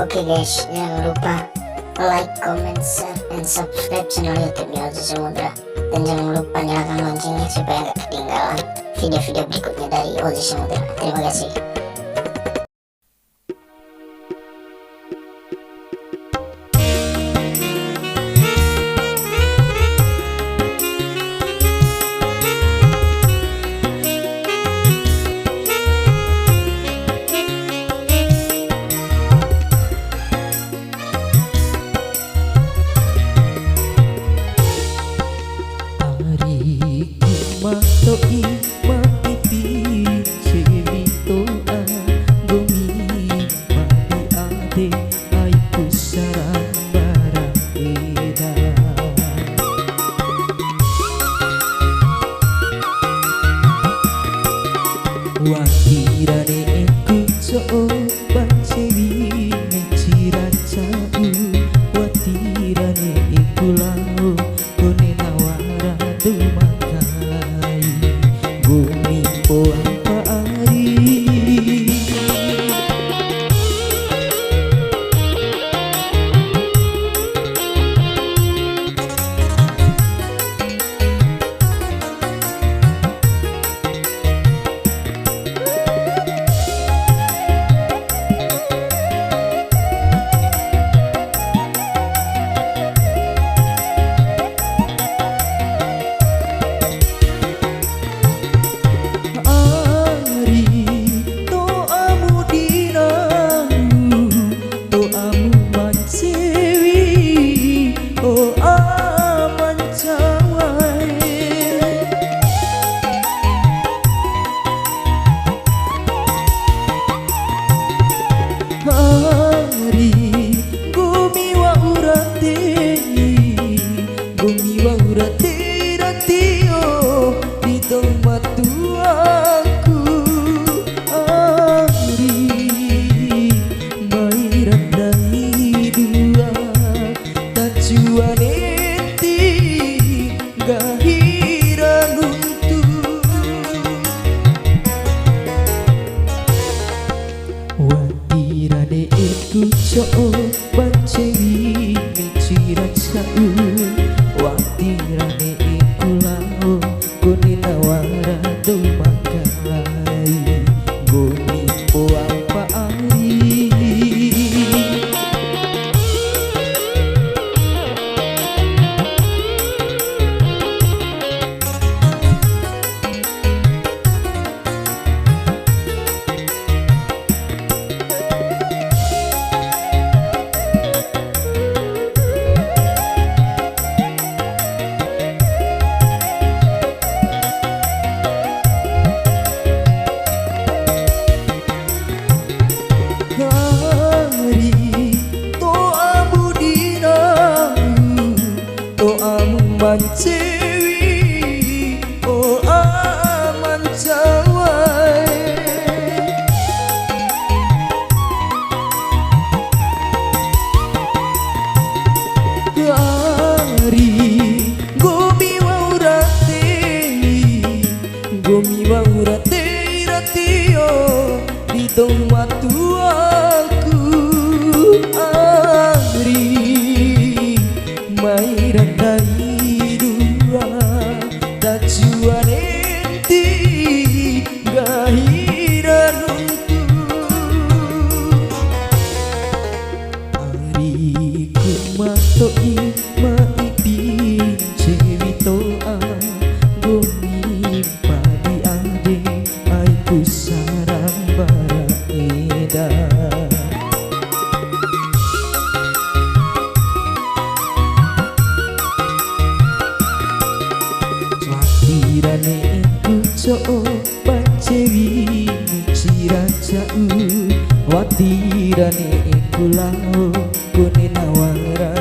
Oke guys, jangan lupa like, comment, share, and subscribe channel YouTube Ozi Samudra. Dan jangan lupa nyalakan loncengnya supaya nggak ketinggalan video-video berikutnya dari Ozi Samudra. Terima kasih. Matoi maiti cewitoa gomi mati ade aiku sarang barangeda wakirane ku coba cewi meciracau watirane iku lau kone nawara dumakai bumi poang paari watirane iku coba cewi miciracau watirane iku lau kone nawara dumakai goni poang paari mancewi oh aman cawai hari gomi waurate ratio di tomatu aku hari mai randai matoi maiti cewitoa gomi padi ade aiku sarang barangeda watirane iku coba cewi miciracau watirane iku lau kone nawara